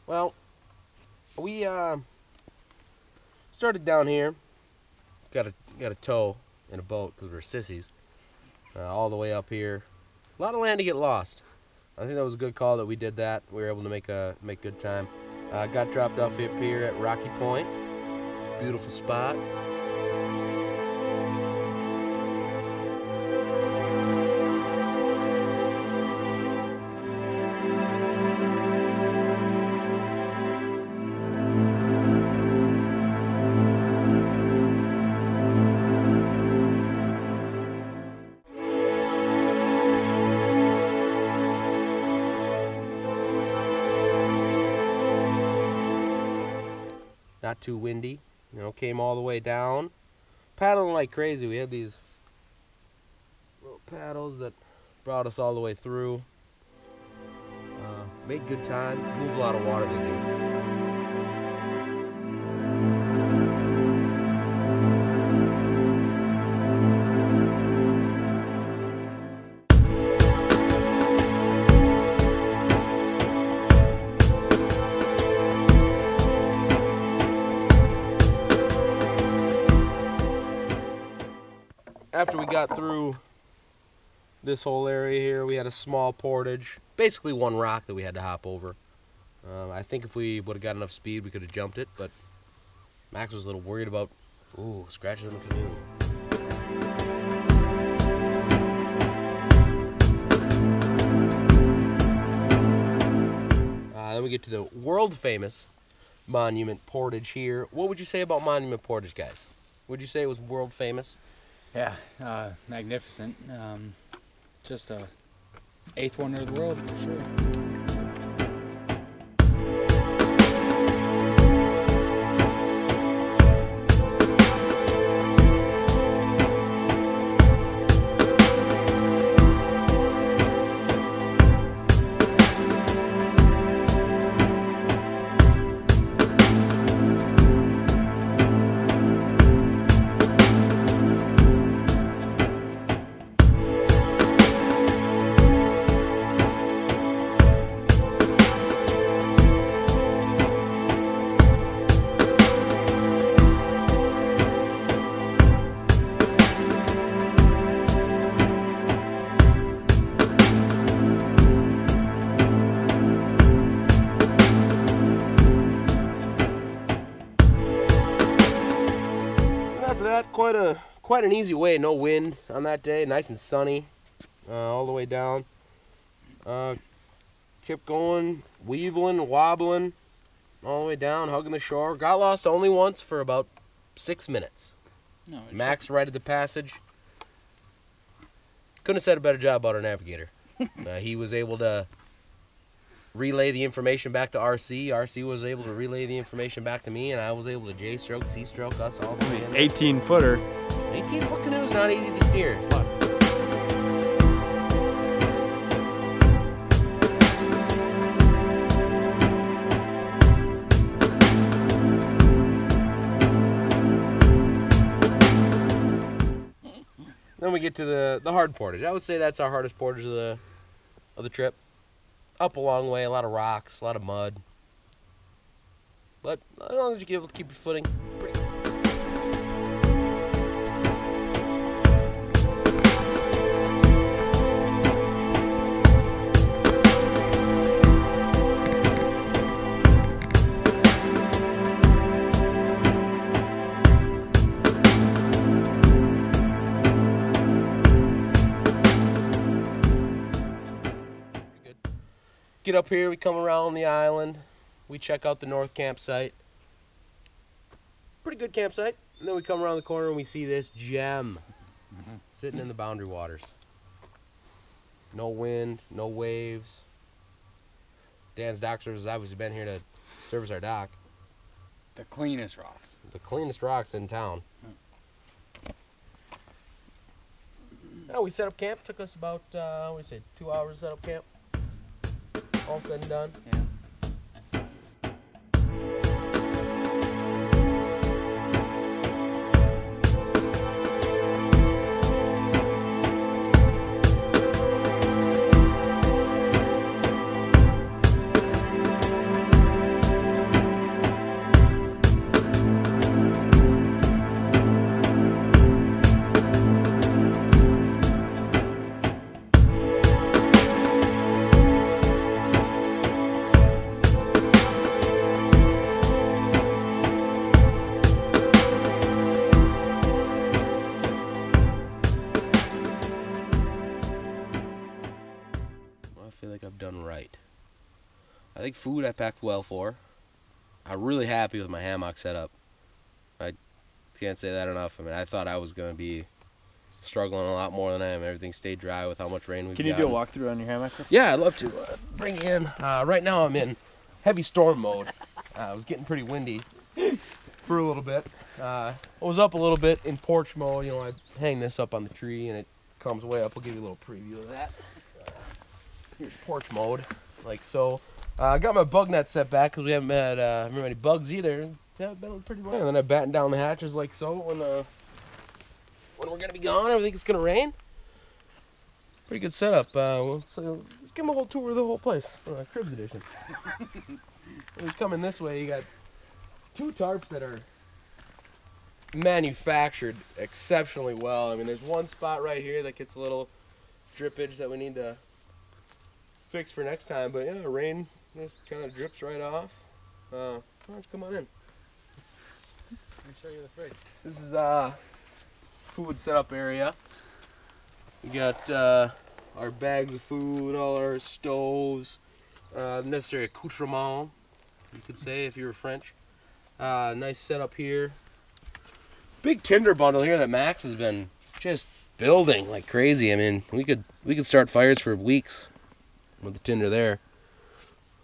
Well, we started down here. Got a tow in a boat because we're sissies. All the way up here. A lot of land to get lost. I think that was a good call that we did that. We were able to make good time. Got dropped off up here at Rocky Point. Beautiful spot. Not too windy, came all the way down. Paddling like crazy. We had these little paddles that brought us all the way through. Made good time. Moved a lot of water, they do. After we got through this whole area here, we had a small portage, basically one rock that we had to hop over. I think if we would have got enough speed, we could have jumped it, but Max was a little worried about, scratches in the canoe. Then we get to the world famous Monument Portage here. What would you say about Monument Portage, guys? Would you say it was world famous? Yeah, magnificent. Just a eighth wonder of the world for sure. Quite an easy way, no wind on that day, nice and sunny all the way down. Kept going, weeveling, wobbling all the way down, hugging the shore. Got lost only once for about 6 minutes. No, Max righted the passage. Couldn't have said a better job about our navigator. He was able to relay the information back to RC. RC was able to relay the information back to me, and I was able to J-stroke, C-stroke us all the way in. 18-footer. 18-foot canoe is not easy to steer. Then we get to the hard portage. I would say that's our hardest portage of the trip. Up a long way, a lot of rocks, a lot of mud. But as long as you can keep your footing, pretty good. Get up here, we come around the island, we check out the north campsite. Pretty good campsite. And then we come around the corner and we see this gem sitting in the boundary waters. No wind, no waves. Dan's dock service has obviously been here to service our dock. The cleanest rocks. The cleanest rocks in town. Yeah, we set up camp. Took us about, 2 hours to set up camp. All said and done. Yeah. right. I think food I packed well for. I'm really happy with my hammock setup. I can't say that enough. I mean, I thought I was going to be struggling a lot more than I am. Everything stayed dry with how much rain we've gotten. Can you do a walkthrough on your hammock? Yeah, I'd love to. Bring you in. Right now I'm in heavy storm mode. It was getting pretty windy for a little bit. I was up a little bit in porch mode. You know, I hang this up on the tree and it comes way up. I'll give you a little preview of that. Here's porch mode, like so. I got my bug net set back because we haven't had very many bugs either. Yeah, been pretty well. And then I batten down the hatches like so when we're gonna be gone. I think it's gonna rain. Pretty good setup. So let's give them a whole tour of the whole place. Cribs edition. When you come in this way, you got 2 tarps that are manufactured exceptionally well. I mean, there's one spot right here that gets a little drippage that we need to fix for next time. But yeah, the rain just kind of drips right off. Why don't you come on in? Let me show you the fridge. This is food setup area. We got our bags of food, all our stoves, necessary accoutrement, you could say if you were French. Nice setup here. Big tinder bundle here that Max has been just building like crazy. I mean, we could start fires for weeks with the tinder there.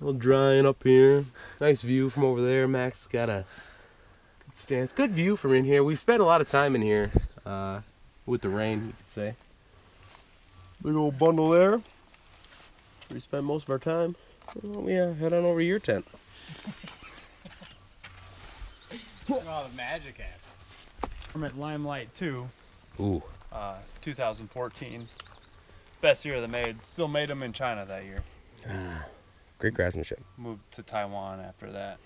A little drying up here. Nice view from over there. Max got a good stance. Good view from in here. We spent a lot of time in here with the rain, you could say. Big old bundle there. We spend most of our time. Well, yeah, head on over to your tent. Oh, the magic happened. I'm at Limelight 2. Ooh. 2014. Best year they made. Still made them in China that year. Great craftsmanship. Moved to Taiwan after that.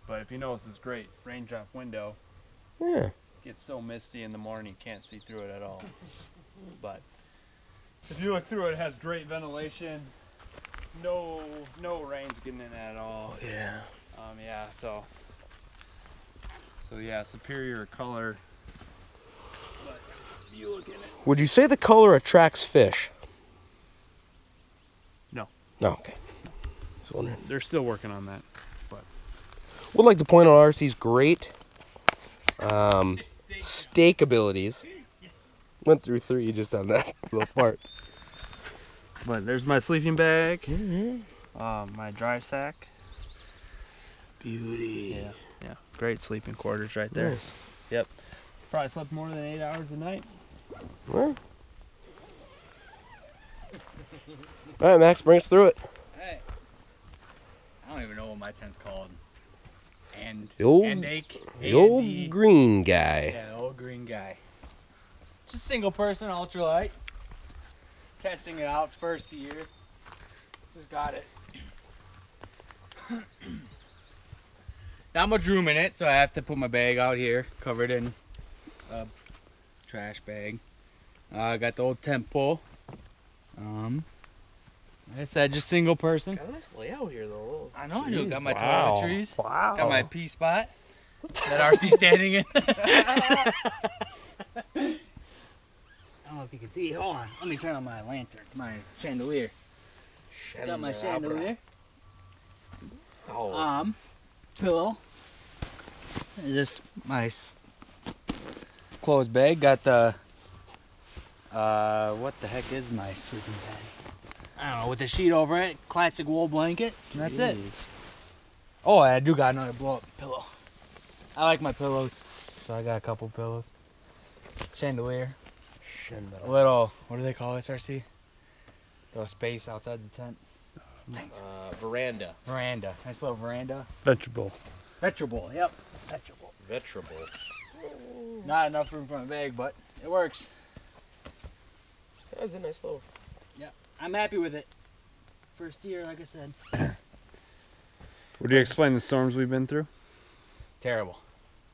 But if you notice this great raindrop window, Yeah. gets so misty in the morning you can't see through it at all. But if you look through it, it has great ventilation. No rain's getting in at all. Oh, yeah. Yeah, so yeah, superior color. But if you look in it. Would you say the color attracts fish? No. No, okay. Just wondering. They're still working on that. But Would like to point out RC's great stake abilities. Went through 3 just on that little part. But there's my sleeping bag. Mm-hmm. My dry sack. Beauty. Yeah. Great sleeping quarters right there. Nice. Yep. Probably slept more than 8 hours a night. Well. All right, Max, bring us through it. Hey, I don't even know what my tent's called. The old green guy. Yeah, the old green guy. Just single person, ultralight. Testing it out first year. Just got it. Not much room in it, so I have to put my bag out here, covered in a trash bag. I got the old tent pole. Like I said, just single person. Got a nice layout here, though. I know I do. Got my Wow. toiletries. Wow. Got my pee spot that RC standing in. I don't know if you can see. Hold on. Let me turn on my lantern, my chandelier. Got my chandelier. Oh. Pillow. Just my clothes bag. Got the what the heck is my sleeping bag? I don't know, with the sheet over it, classic wool blanket. And that's it. Oh, I do got another blow-up pillow. I like my pillows, so I got a couple pillows. Chandelier. Little, what do they call this, RC? Little space outside the tent. Veranda. Veranda. Nice little veranda. Vegetable. Vegetable, yep. Vegetable. Vegetable. Not enough room for my bag, but it works. That was a nice little. Yep. I'm happy with it. First year, like I said. Would you explain the storms we've been through? Terrible.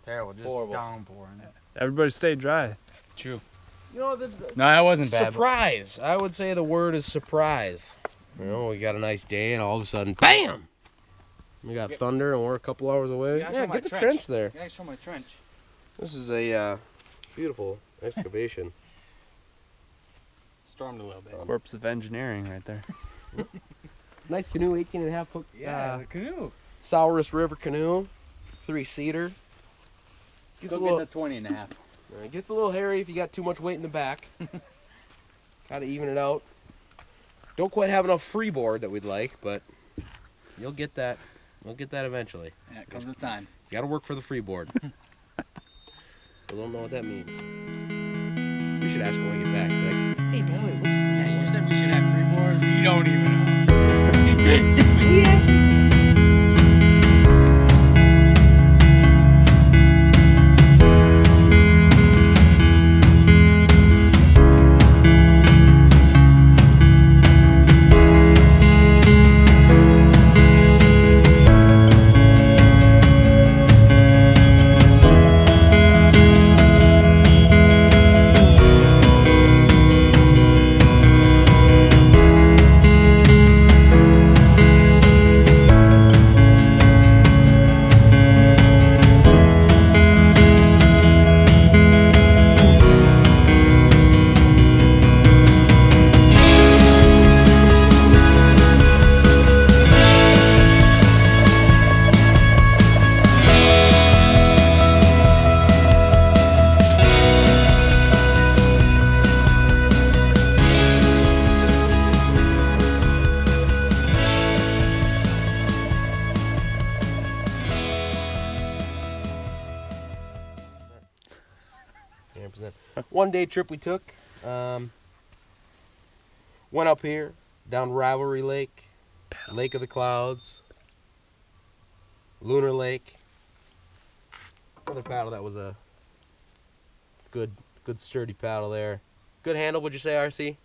Terrible. Just Horrible. downpouring. Everybody stayed dry. True. You know, No, that wasn't bad. surprise. I would say the word is surprise. You know, we got a nice day, and all of a sudden, BAM! We got thunder, and we're a couple hours away. Yeah, Yeah, show my get the trench. trench there. Can I show my trench? This is a beautiful excavation. Stormed a little bit. Corpse of engineering right there. Nice canoe, 18.5 foot. The canoe. Saurus River canoe, 3-seater. Gets a Go little, get the 20.5. gets a little hairy if you got too much weight in the back. Got to even it out. Don't quite have enough freeboard that we'd like, but you'll get that. We'll get that eventually. Yeah, it comes with time. You got to work for the freeboard. Still don't know what that means. We should ask when we get back. Be like, hey, by the way, what's freeboard? Yeah, you said we should have freeboard. You don't even know. One day trip we took. Went up here, down Rivalry Lake, Lake of the Clouds, Lunar Lake. Another paddle that was a good sturdy paddle there. Good handle, would you say, RC?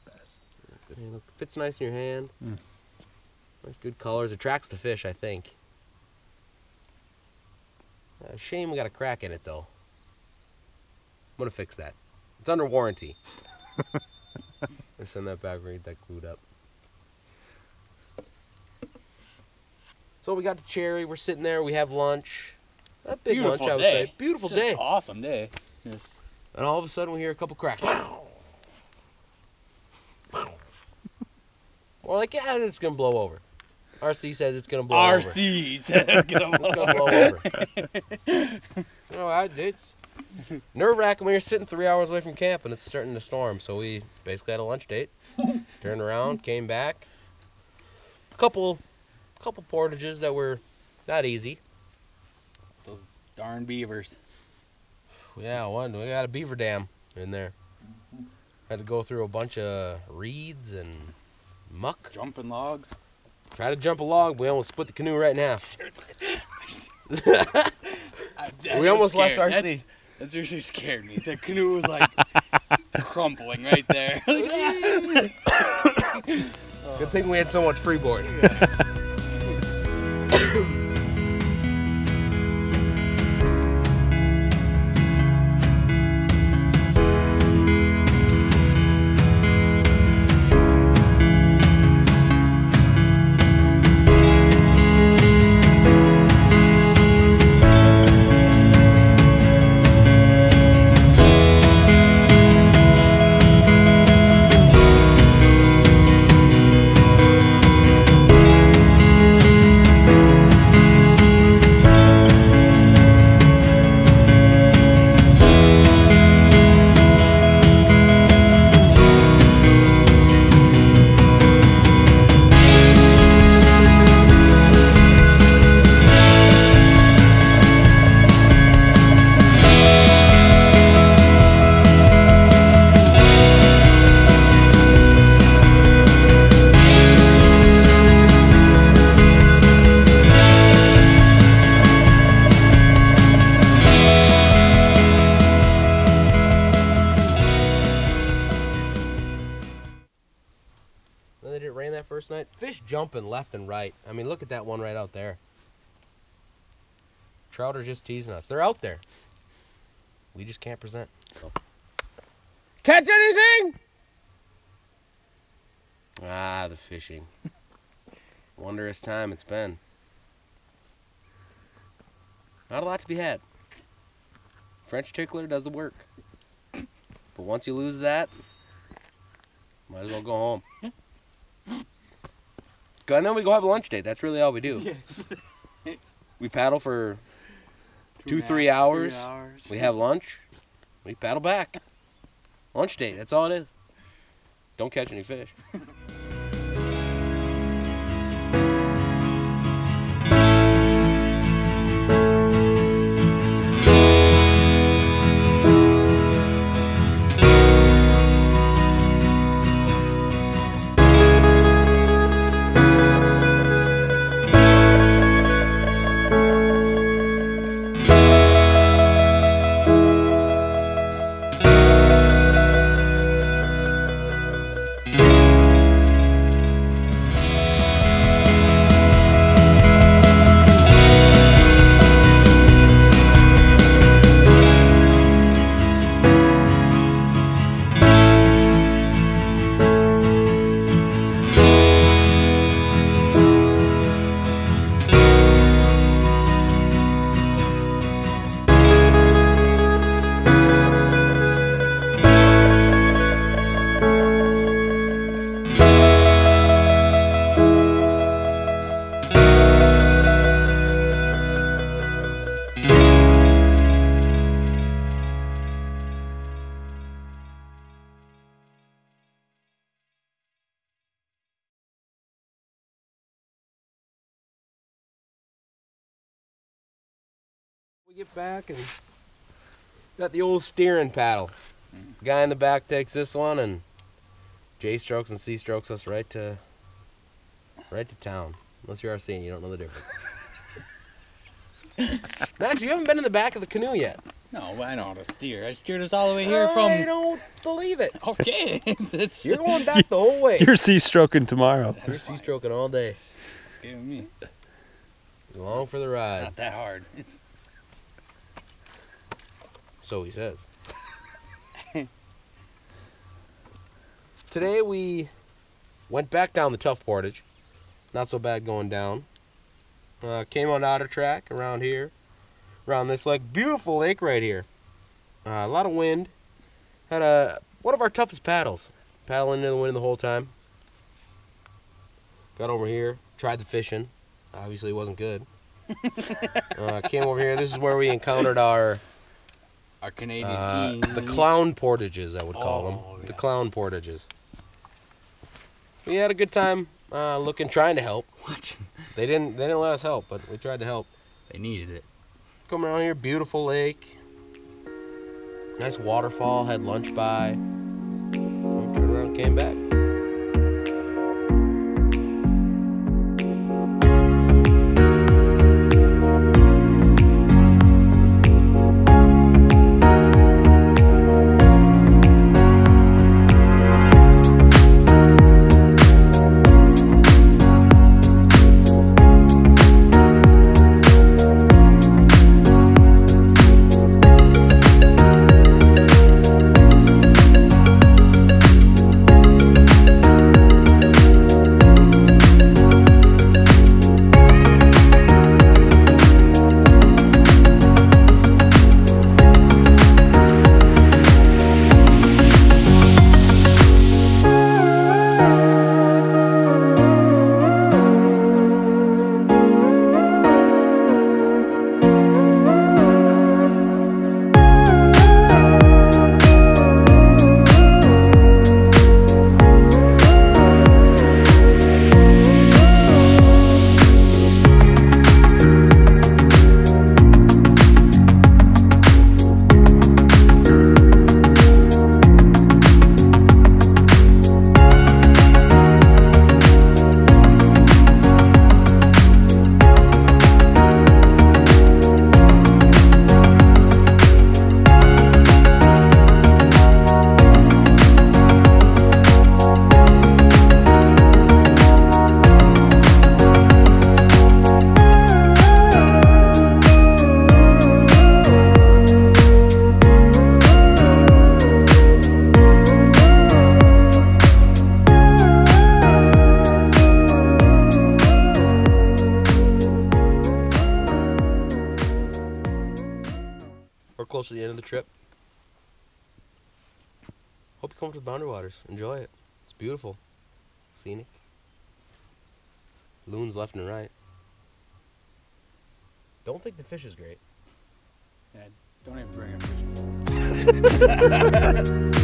Best. Good handle. Fits nice in your hand. Mm. Nice, good colors. Attracts the fish, I think. Shame we got a crack in it, though. I'm gonna fix that. It's under warranty. Let's send that back. We're gonna get that glued up. So we got the Cherry. We're sitting there. We have lunch. A big lunch, I would say. Beautiful Just day. Awesome day. Just And all of a sudden we hear a couple cracks. We're like, yeah, it's gonna blow over. RC says it's gonna blow over. RC said it's gonna blow It's gonna blow over. You know, it's nerve-wracking when you're sitting 3 hours away from camp and it's starting to storm. So we basically had a lunch date. Turned around, came back. Couple portages that were not easy. Those darn beavers. Yeah, we got a beaver dam in there. Had to go through a bunch of reeds and muck. Jumping logs. Try to jump a log, we almost split the canoe right in half. We almost left RC. That seriously scared me. The canoe was like crumpling right there. Good thing we had so much freeboard. First night, fish jumping left and right. I mean, look at that one right out there. Trout are just teasing us. They're out there. We just can't present. So. Catch anything? Ah, the fishing. Wondrous time it's been. Not a lot to be had. French tickler does the work. But once you lose that, Might as well go home. And then we go have a lunch date. That's really all we do. We paddle for 2-3 hours. 3 hours. We have lunch. We paddle back. Lunch date. That's all it is. Don't catch any fish. We get back and got the old steering paddle. The guy in the back takes this one and J strokes and C strokes us right to town. Unless you're RC and you don't know the difference. Max, you haven't been in the back of the canoe yet. No, I know how to steer. I steered us all the way here from... I don't believe it. Okay. You're going back the whole way. You're sea stroking tomorrow. You're C stroking all day. Okay with me. Along for the ride. Not that hard. It's... So he says. Today we went back down the tough portage. Not so bad going down. Came on outer track around here. Around this like beautiful lake right here. A lot of wind. Had one of our toughest paddles. Paddling into the wind the whole time. Got over here. Tried the fishing. Obviously it wasn't good. Came over here. This is where we encountered our Canadian the clown portages, I would call them. Yeah. The clown portages. We had a good time trying to help. They didn't let us help, but we tried to help. They needed it. Come around here, beautiful lake. Nice waterfall, had lunch by. We turned around and came back. Close to the end of the trip. Hope you come to the Boundary Waters. Enjoy it. It's beautiful. Scenic. Loons left and right. Don't think the fish is great. Yeah, don't even bring a fish.